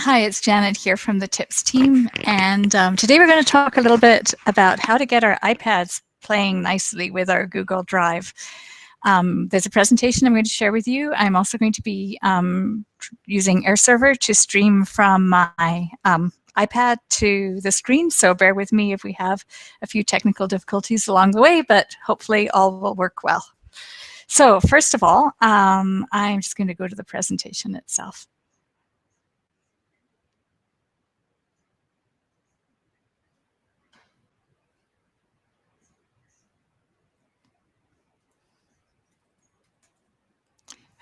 Hi, it's Janet here from the TIPS team, and today we're going to talk a little bit about how to get our iPads playing nicely with our Google Drive. There's a presentation I'm going to share with you. I'm also going to be using AirServer to stream from my iPad to the screen, so bear with me if we have a few technical difficulties along the way, but hopefully all will work well. So first of all, I'm just going to go to the presentation itself.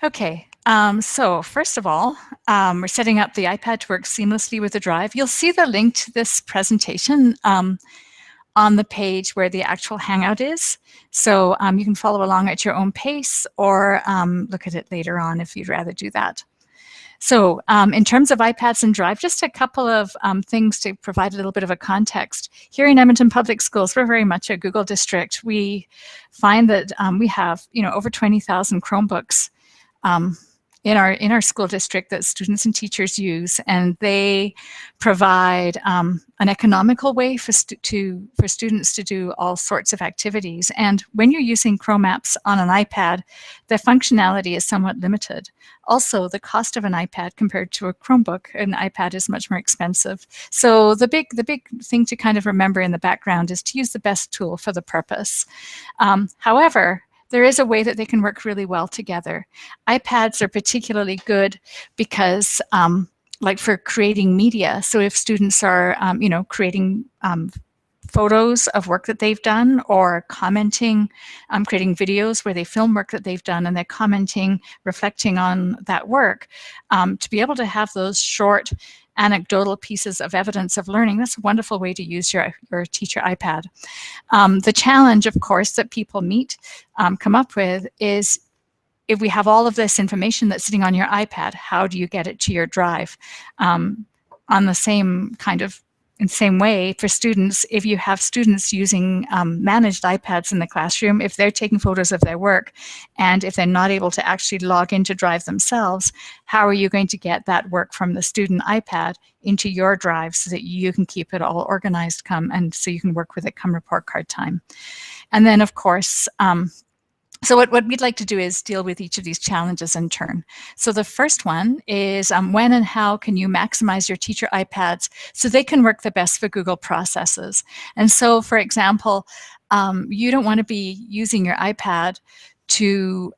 Okay, so first of all, we're setting up the iPad to work seamlessly with the Drive. You'll see the link to this presentation on the page where the actual Hangout is. So you can follow along at your own pace or look at it later on if you'd rather do that. So in terms of iPads and Drive, just a couple of things to provide a little bit of a context. Here in Edmonton Public Schools, we're very much a Google district. We find that we have over 20,000 Chromebooks in our school district that students and teachers use, and they provide an economical way for students to do all sorts of activities. And when you're using Chrome apps on an iPad, the functionality is somewhat limited. Also, the cost of an iPad compared to a Chromebook, an iPad is much more expensive. So the big thing to kind of remember in the background is to use the best tool for the purpose. However, there is a way that they can work really well together. iPads are particularly good because, like for creating media, so if students are, creating photos of work that they've done or commenting, creating videos where they film work that they've done and they're commenting, reflecting on that work, to be able to have those short anecdotal pieces of evidence of learning, that's a wonderful way to use your teacher iPad. The challenge, of course, that people come up with is if we have all of this information that's sitting on your iPad, how do you get it to your Drive? On the same way for students, if you have students using managed iPads in the classroom, if they're taking photos of their work and if they're not able to actually log into Drive themselves, how are you going to get that work from the student iPad into your Drive so that you can keep it all organized and so you can work with it come report card time? And then, of course, so what we'd like to do is deal with each of these challenges in turn. So the first one is when and how can you maximize your teacher iPads so they can work the best for Google processes? And so, for example, you don't want to be using your iPad to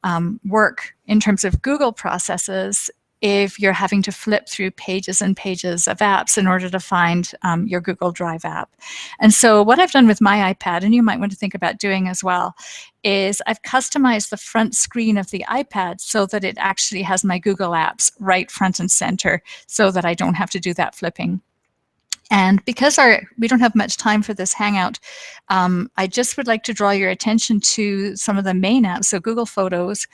work in terms of Google processes if you're having to flip through pages and pages of apps in order to find your Google Drive app. And so what I've done with my iPad, and you might want to think about doing as well, is I've customized the front screen of the iPad so that it actually has my Google apps right front and center so that I don't have to do that flipping. And because we don't have much time for this Hangout, I just would like to draw your attention to some of the main apps. So Google Photos,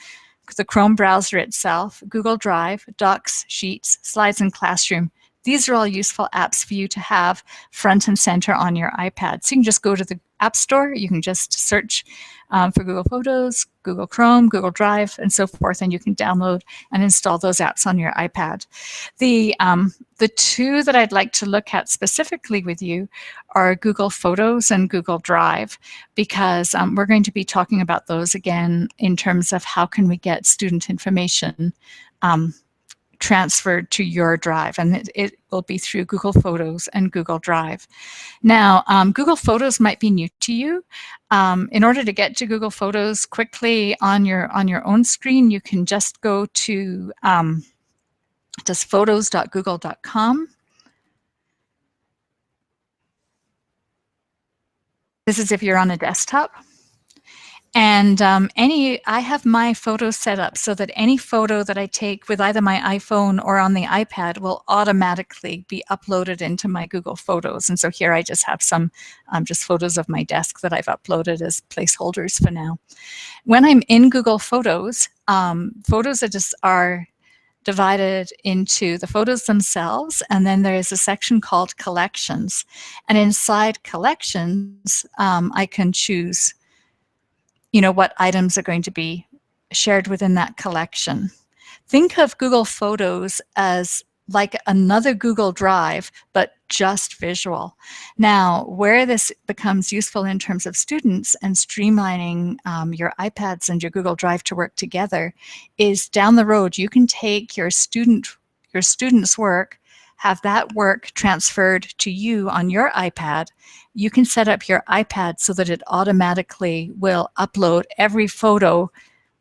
the Chrome browser itself, Google Drive, Docs, Sheets, Slides, and Classroom. These are all useful apps for you to have front and center on your iPad. So you can just go to the App Store, you can just search for Google Photos, Google Chrome, Google Drive, and so forth, and you can download and install those apps on your iPad. The two that I'd like to look at specifically with you are Google Photos and Google Drive, because we're going to be talking about those again in terms of how can we get student information transferred to your Drive, and it will be through Google Photos and Google Drive. Now, Google Photos might be new to you. In order to get to Google Photos quickly on your own screen, you can just go to just photos.google.com. This is if you're on a desktop. And I have my photos set up so that any photo that I take with either my iPhone or on the iPad will automatically be uploaded into my Google Photos. And so here I just have some just photos of my desk that I've uploaded as placeholders for now. When I'm in Google Photos, photos are divided into the photos themselves, and then there is a section called Collections. And inside Collections, I can choose what items are going to be shared within that collection. Think of Google Photos as like another Google Drive, but just visual. Now, where this becomes useful in terms of students and streamlining your iPads and your Google Drive to work together is down the road, you can take your student's work, have that work transferred to you on your iPad. You can set up your iPad so that it automatically will upload every photo,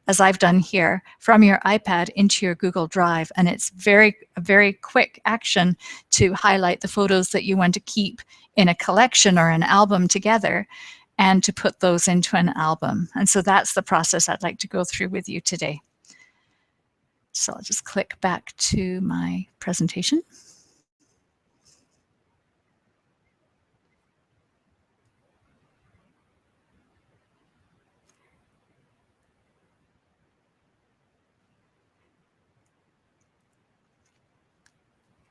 as I've done here, from your iPad into your Google Drive. And it's a very quick action to highlight the photos that you want to keep in a collection or an album together and to put those into an album. And so that's the process I'd like to go through with you today. So I'll just click back to my presentation.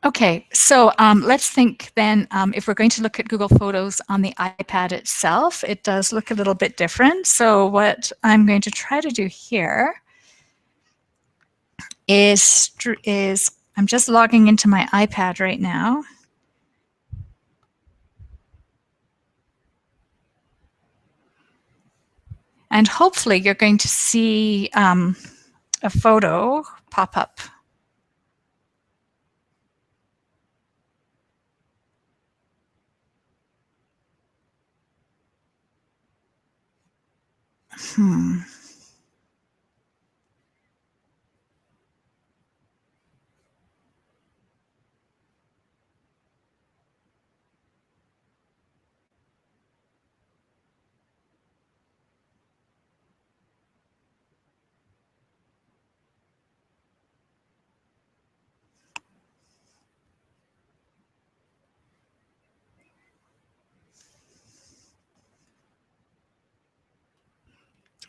Okay, so let's think then, if we're going to look at Google Photos on the iPad itself, it does look a little bit different. So what I'm going to try to do here is I'm just logging into my iPad right now. And hopefully you're going to see a photo pop up.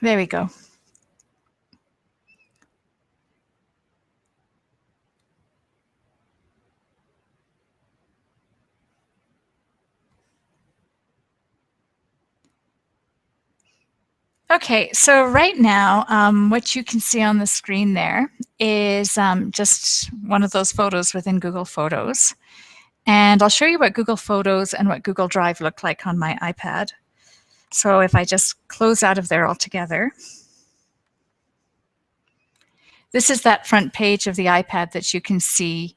There we go. Okay, so right now, what you can see on the screen there is just one of those photos within Google Photos. And I'll show you what Google Photos and what Google Drive look like on my iPad. So if I just close out of there altogether, this is that front page of the iPad that you can see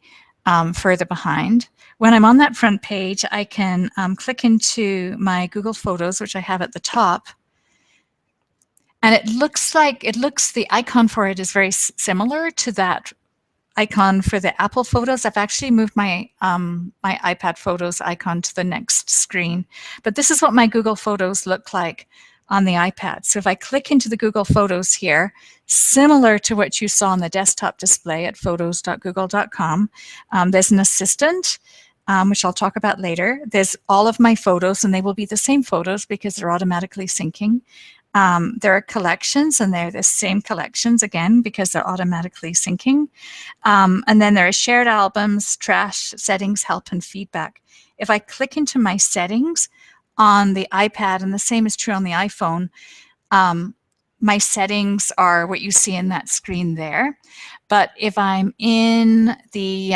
further behind. When I'm on that front page, I can click into my Google Photos, which I have at the top. And the icon for it is very similar to that icon for the Apple Photos. I've actually moved my my iPad Photos icon to the next screen. But this is what my Google Photos look like on the iPad. So if I click into the Google Photos here, similar to what you saw on the desktop display at photos.google.com, there's an assistant, which I'll talk about later. There's all of my photos, and they will be the same photos because they're automatically syncing. There are collections, and they're the same collections again because they're automatically syncing. And then there are shared albums, trash, settings, help, and feedback. If I click into my settings on the iPad, and the same is true on the iPhone, my settings are what you see in that screen there. But if I'm in the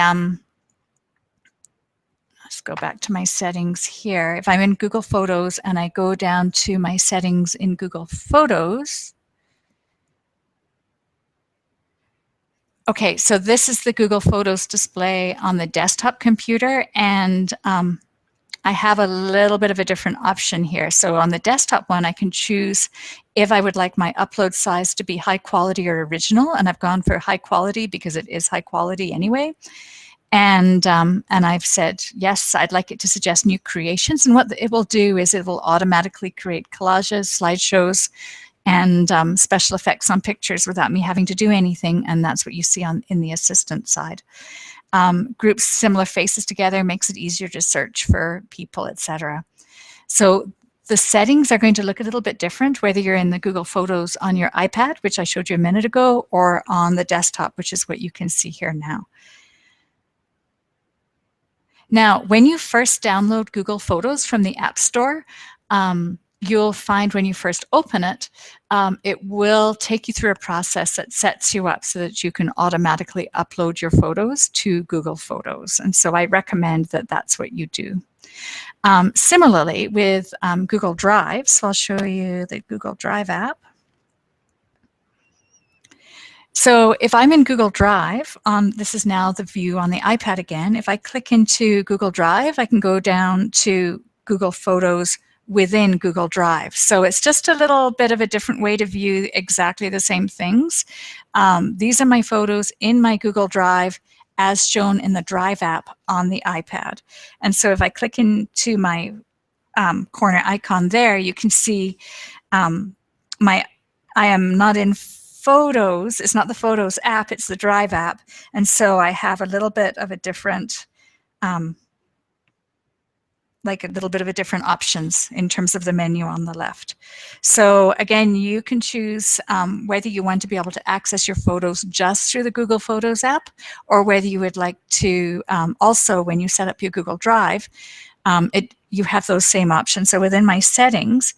let's go back to my settings here. If I'm in Google Photos and I go down to my settings in Google Photos, okay, so this is the Google Photos display on the desktop computer, and I have a little bit of a different option here. So on the desktop one, I can choose if I would like my upload size to be high quality or original, and I've gone for high quality because it is high quality anyway. And I've said, yes, I'd like it to suggest new creations. And what it will do is it will automatically create collages, slideshows, and special effects on pictures without me having to do anything. And that's what you see in the assistant side. Groups similar faces together, makes it easier to search for people, etc. So the settings are going to look a little bit different, whether you're in the Google Photos on your iPad, which I showed you a minute ago, or on the desktop, which is what you can see here now. Now, when you first download Google Photos from the App Store, you'll find when you first open it, it will take you through a process that sets you up so that you can automatically upload your photos to Google Photos. And so I recommend that that's what you do. Similarly, with Google Drive, so I'll show you the Google Drive app. So if I'm in Google Drive, this is now the view on the iPad again. If I click into Google Drive, I can go down to Google Photos within Google Drive. So it's just a little bit of a different way to view exactly the same things. These are my photos in my Google Drive as shown in the Drive app on the iPad. And so if I click into my corner icon there, you can see I am not in Photos. It's not the Photos app, it's the Drive app. And so I have a little bit of a different, options in terms of the menu on the left. So again, you can choose whether you want to be able to access your photos just through the Google Photos app, or whether you would like to also, when you set up your Google Drive, you have those same options. So within my settings,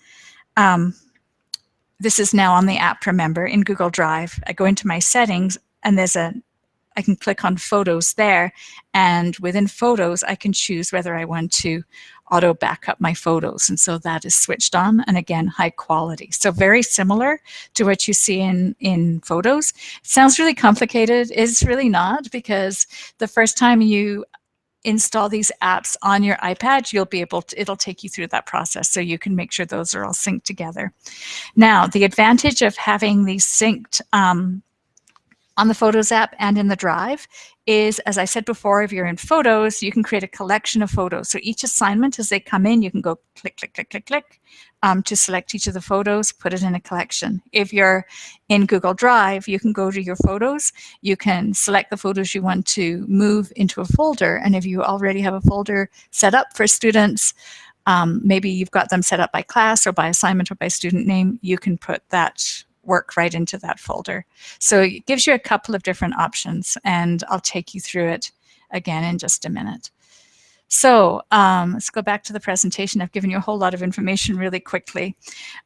this is now on the app, remember, in Google Drive. I go into my settings and I can click on Photos there, and within Photos I can choose whether I want to auto backup my photos, and so that is switched on, and again, high quality. So very similar to what you see in Photos. It sounds really complicated. It's really not, because the first time you install these apps on your iPad, it'll take you through that process, so you can make sure those are all synced together. Now, the advantage of having these synced on the Photos app and in the Drive is, as I said before, if you're in Photos, you can create a collection of photos. So each assignment, as they come in, you can go click, click, click, click, click to select each of the photos, put it in a collection. If you're in Google Drive, you can go to your photos, you can select the photos you want to move into a folder, and if you already have a folder set up for students, maybe you've got them set up by class or by assignment or by student name, you can put that work right into that folder. So it gives you a couple of different options, and I'll take you through it again in just a minute. So let's go back to the presentation. I've given you a whole lot of information really quickly.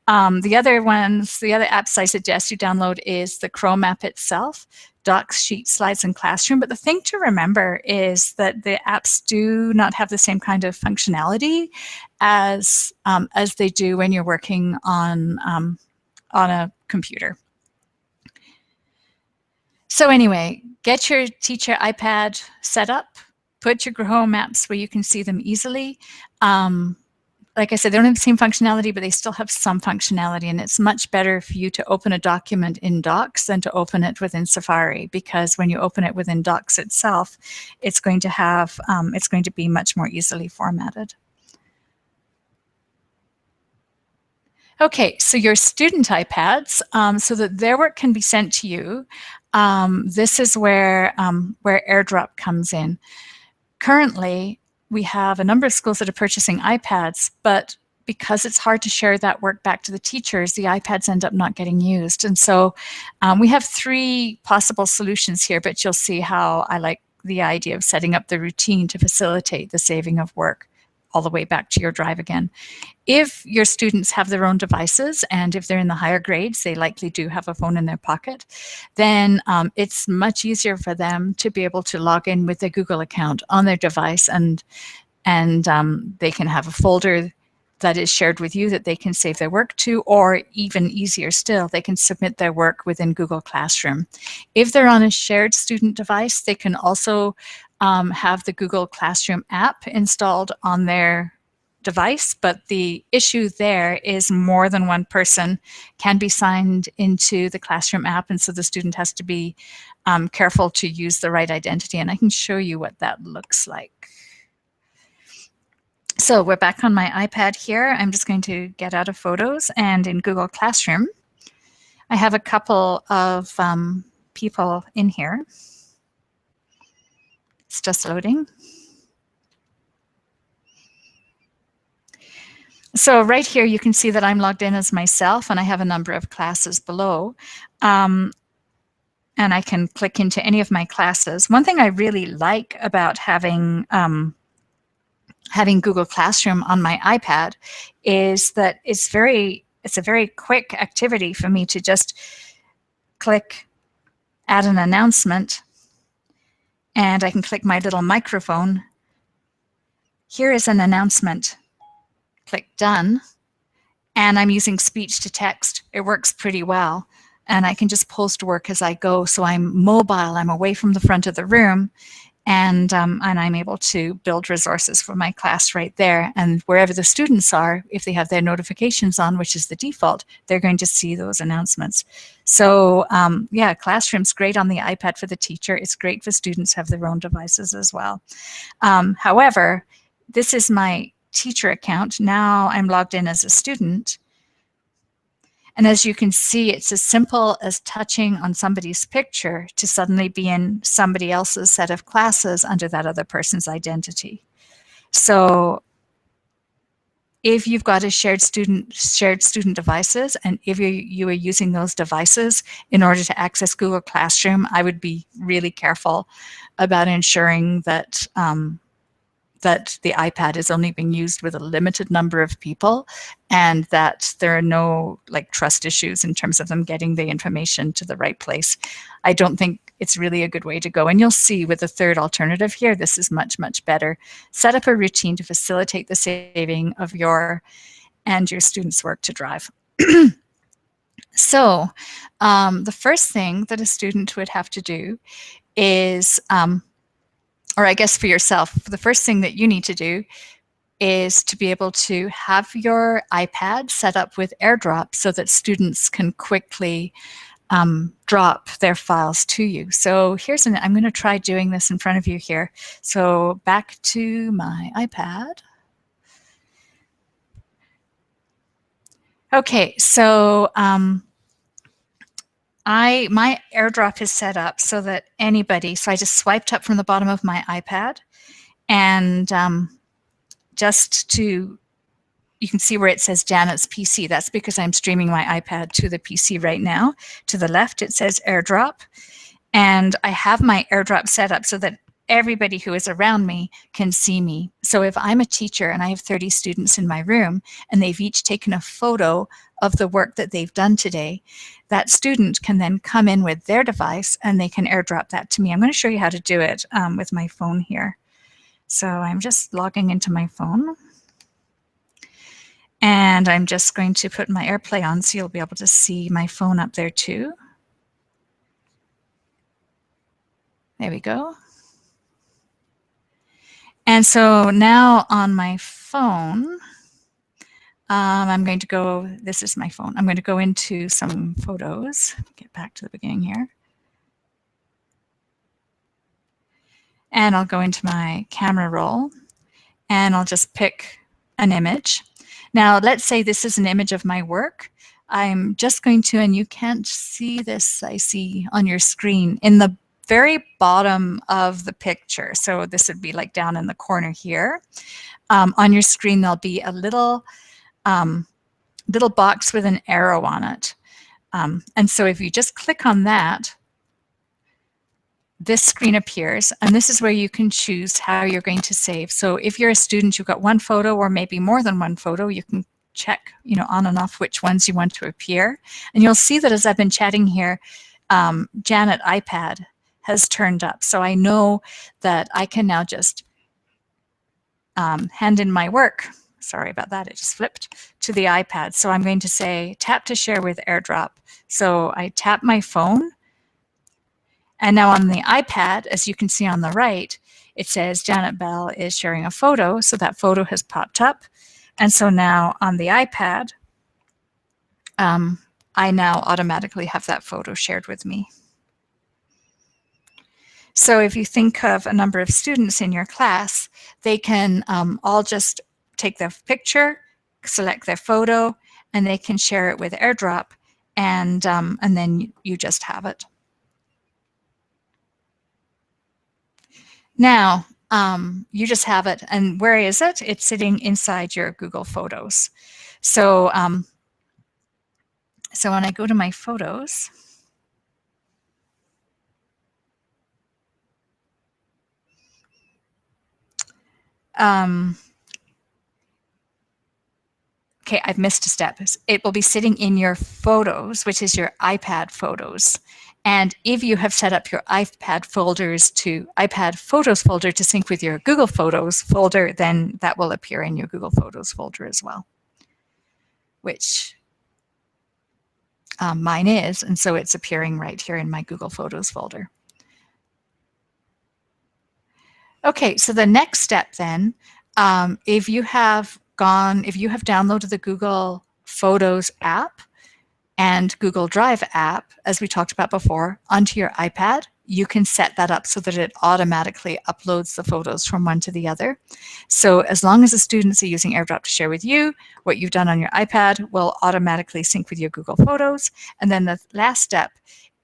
The other apps I suggest you download is the Chrome app itself, Docs, Sheets, Slides, and Classroom. But the thing to remember is that the apps do not have the same kind of functionality as they do when you're working on a computer. So anyway, get your teacher iPad set up, put your Chrome apps where you can see them easily. Like I said, they don't have the same functionality, but they still have some functionality, and it's much better for you to open a document in Docs than to open it within Safari, because when you open it within Docs itself, it's going to be much more easily formatted. Okay, so your student iPads, so that their work can be sent to you, this is where AirDrop comes in. Currently, we have a number of schools that are purchasing iPads, but because it's hard to share that work back to the teachers, the iPads end up not getting used. And so we have 3 possible solutions here, but you'll see how I like the idea of setting up the routine to facilitate the saving of work all the way back to your drive again. If your students have their own devices, and if they're in the higher grades, they likely do have a phone in their pocket, then it's much easier for them to be able to log in with their Google account on their device, and they can have a folder that is shared with you that they can save their work to, or even easier still, they can submit their work within Google Classroom. If they're on a shared student device, they can also have the Google Classroom app installed on their device, but the issue there is more than one person can be signed into the Classroom app, and so the student has to be careful to use the right identity, and I can show you what that looks like. So we're back on my iPad here. I'm just going to get out of Photos, and in Google Classroom, I have a couple of people in here. It's just loading. So right here, you can see that I'm logged in as myself, and I have a number of classes below. And I can click into any of my classes. One thing I really like about having having Google Classroom on my iPad is that it's a very quick activity for me to just click add an announcement, and I can click my little microphone. Here is an announcement. Click done. And I'm using speech to text. It works pretty well. And I can just post work as I go. So I'm mobile, I'm away from the front of the room, and I'm able to build resources for my class right there. And wherever the students are, if they have their notifications on, which is the default, they're going to see those announcements. So yeah, Classroom's great on the iPad for the teacher. It's great for students who have their own devices as well. However, this is my teacher account. Now I'm logged in as a student. And as you can see, it's as simple as touching on somebody's picture to suddenly be in somebody else's set of classes under that other person's identity. So if you've got a shared student devices, and if you are using those devices in order to access Google Classroom, I would be really careful about ensuring that that the iPad is only being used with a limited number of people, and that there are no like trust issues in terms of them getting the information to the right place. I don't think it's really a good way to go. And you'll see with the third alternative here, this is much, much better. Set up a routine to facilitate the saving of your and your students' work to Drive. So the first thing that a student would have to do is, or I guess for yourself, the first thing that you need to do is to be able to have your iPad set up with AirDrop so that students can quickly drop their files to you. So here's I'm going to try doing this in front of you here. So back to my iPad. Okay, so my AirDrop is set up so that anybody, so I just swiped up from the bottom of my iPad, and just to, you can see where it says Janet's PC. That's because I'm streaming my iPad to the PC right now. To the left, it says AirDrop. And I have my AirDrop set up so that everybody who is around me can see me. So if I'm a teacher and I have 30 students in my room and they've each taken a photo of the work that they've done today, that student can then come in with their device and they can AirDrop that to me. I'm going to show you how to do it with my phone here. So I'm just logging into my phone. And I'm just going to put my AirPlay on so you'll be able to see my phone up there too. There we go. And so now on my phone, I'm going to go, this is my phone. I'm going to go into some photos. Get back to the beginning here. And I'll go into my camera roll and I'll just pick an image. Now, let's say this is an image of my work. I'm just going to, and you can't see this, I see on your screen, in the very bottom of the picture. So this would be like down in the corner here. On your screen, there'll be a little box with an arrow on it. And so if you just click on that, this screen appears, and this is where you can choose how you're going to save. So if you're a student, you've got one photo or maybe more than one photo, you can check, on and off which ones you want to appear. And you'll see that as I've been chatting here, Janet iPad has turned up. So I know that I can now just hand in my work. Sorry about that, it just flipped to the iPad. So I'm going to say tap to share with AirDrop. So I tap my phone. And now on the iPad, as you can see on the right, it says Janet Bell is sharing a photo. So that photo has popped up. And so now on the iPad, I now automatically have that photo shared with me. So if you think of a number of students in your class, they can all just take their picture, select their photo, and they can share it with AirDrop, and then you just have it. Now, you just have it, and where is it? It's sitting inside your Google Photos. So, so when I go to my photos, okay, I've missed a step. It will be sitting in your photos, which is your iPad photos. And if you have set up your iPad Photos folder to sync with your Google Photos folder, then that will appear in your Google Photos folder as well, which mine is. And so it's appearing right here in my Google Photos folder. Okay, so the next step then, if you have downloaded the Google Photos app and Google Drive app, as we talked about before, onto your iPad, you can set that up so that it automatically uploads the photos from one to the other. So as long as the students are using AirDrop to share with you, what you've done on your iPad will automatically sync with your Google Photos. And then the last step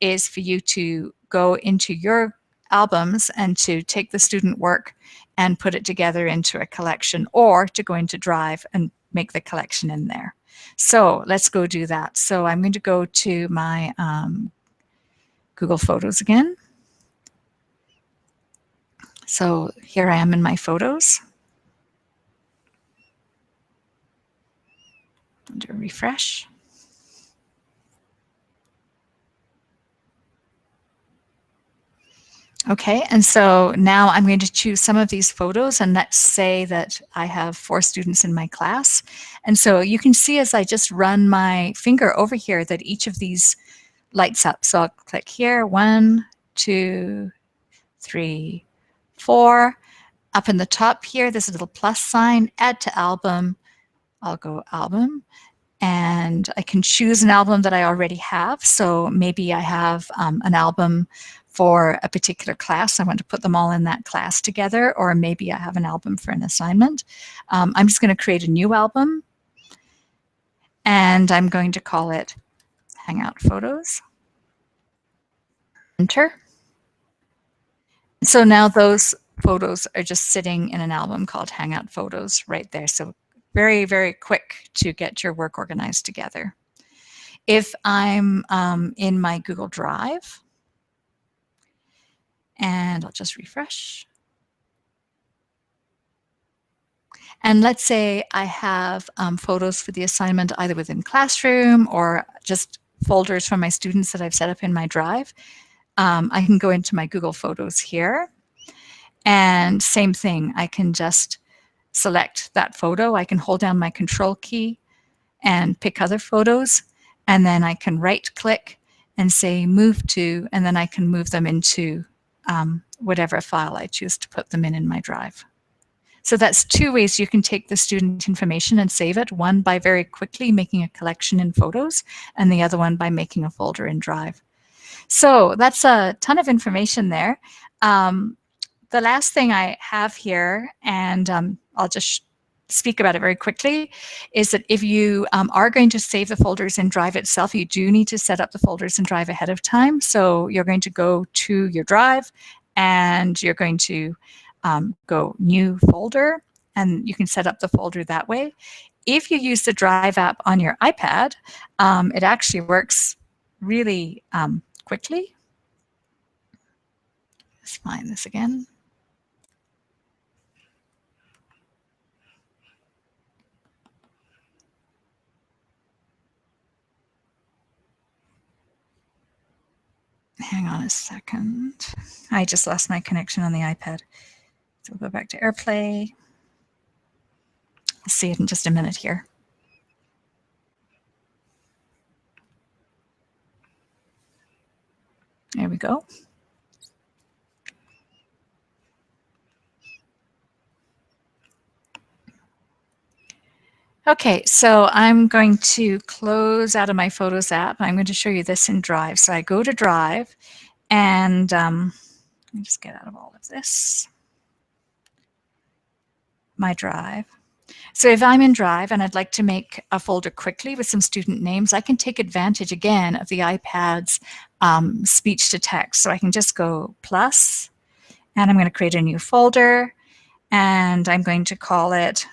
is for you to go into your albums and to take the student work and put it together into a collection, or to go into Drive and make the collection in there. So let's go do that. So I'm going to go to my Google Photos again. So here I am in my photos. I'll do a refresh. Okay, and so now I'm going to choose some of these photos, and let's say that I have 4 students in my class. And so you can see as I just run my finger over here that each of these lights up. So I'll click here, 1, 2, 3, 4. Up in the top here, there's a little plus sign, add to album. I'll go album. And I can choose an album that I already have. So maybe I have an album for a particular class. I want to put them all in that class together, or maybe I have an album for an assignment. I'm just going to create a new album, and I'm going to call it Hangout Photos. Enter. So now those photos are just sitting in an album called Hangout Photos right there. So very, very quick to get your work organized together. If I'm in my Google Drive, and I'll just refresh. And let's say I have photos for the assignment either within Classroom or just folders from my students that I've set up in my Drive. I can go into my Google Photos here. And same thing, I can just select that photo. I can hold down my Control key and pick other photos. And then I can right click and say Move to, and then I can move them into whatever file I choose to put them in my Drive. So that's 2 ways you can take the student information and save it. One by very quickly making a collection in Photos, and the other one by making a folder in Drive. So that's a ton of information there. The last thing I have here, and I'll just speak about it very quickly, is that if you are going to save the folders in Drive itself, you do need to set up the folders in Drive ahead of time. So you're going to go to your Drive, and you're going to go New Folder, and you can set up the folder that way. If you use the Drive app on your iPad, it actually works really quickly. Let's find this again. Hang on a second. I just lost my connection on the iPad. So we'll go back to AirPlay. We'll see it in just a minute here. There we go. Okay, so I'm going to close out of my Photos app. I'm going to show you this in Drive. So I go to Drive, and let me just get out of all of this. My Drive. So if I'm in Drive and I'd like to make a folder quickly with some student names, I can take advantage again of the iPad's speech to text. So I can just go plus, and I'm going to create a new folder, and I'm going to call it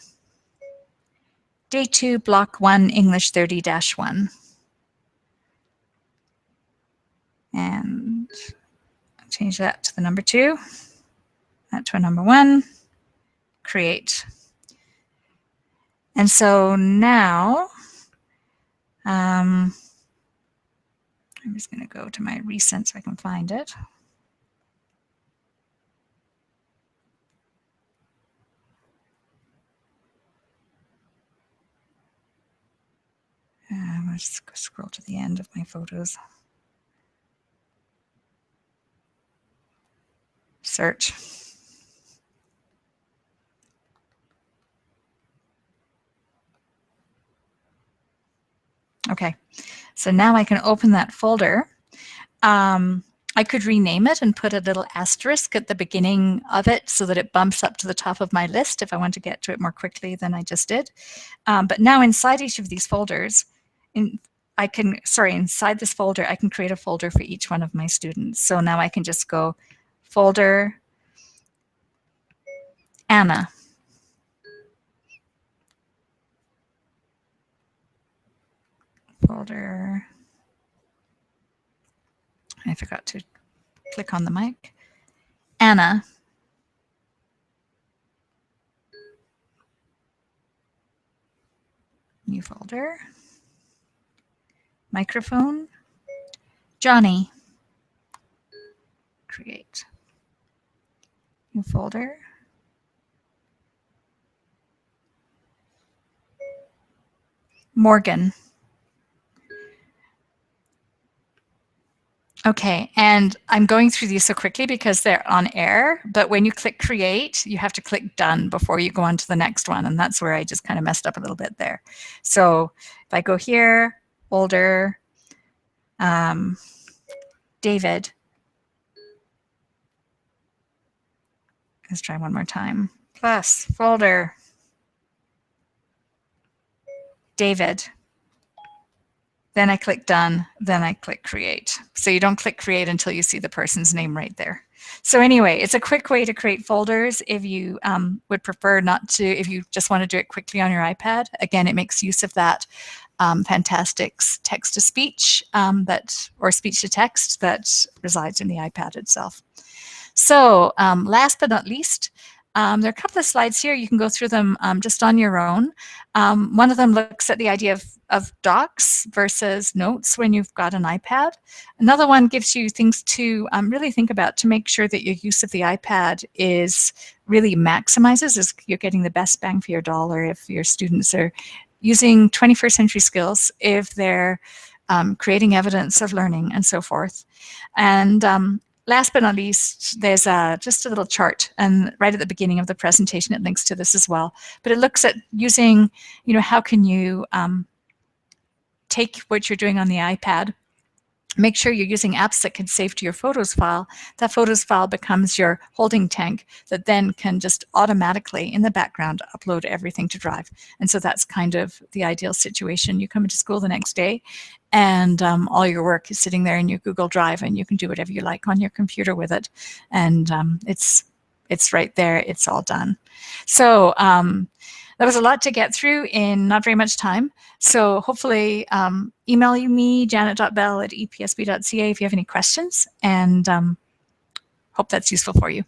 Day 2, Block 1, English 30-1. And change that to the number 2, that to a number 1, create. And so now I'm just going to go to my recent so I can find it. I'll just scroll to the end of my photos. Search. Okay, so now I can open that folder. I could rename it and put a little asterisk at the beginning of it so that it bumps up to the top of my list if I want to get to it more quickly than I just did. But now inside each of these folders, inside this folder, I can create a folder for each one of my students. So now I can just go folder Anna. Folder. I forgot to click on the mic. Anna. New folder. Microphone. Johnny. Create. New folder. Morgan. Okay, and I'm going through these so quickly because they're on air, but when you click create, you have to click done before you go on to the next one, and that's where I just kind of messed up a little bit there. So if I go here, folder, David. Let's try one more time. Plus, folder, David. Then I click done, then I click create. So you don't click create until you see the person's name right there. So anyway, it's a quick way to create folders if you would prefer not to, if you just want to do it quickly on your iPad. Again, it makes use of that fantastic text-to-speech or speech-to-text that resides in the iPad itself. So last but not least, there are a couple of slides here. You can go through them just on your own. One of them looks at the idea of docs versus notes when you've got an iPad. Another one gives you things to really think about to make sure that your use of the iPad is really maximizes, is you're getting the best bang for your dollar if your students are using 21st century skills, if they're creating evidence of learning and so forth. And last but not least, there's just a little chart, and right at the beginning of the presentation, it links to this as well. But it looks at using, how can you take what you're doing on the iPad, make sure you're using apps that can save to your Photos file. That Photos file becomes your holding tank that then can just automatically, in the background, upload everything to Drive. And so that's kind of the ideal situation. You come into school the next day, and all your work is sitting there in your Google Drive, and you can do whatever you like on your computer with it. And it's right there. It's all done. So that was a lot to get through in not very much time. So hopefully email me, janet.bell@epsb.ca if you have any questions, and hope that's useful for you.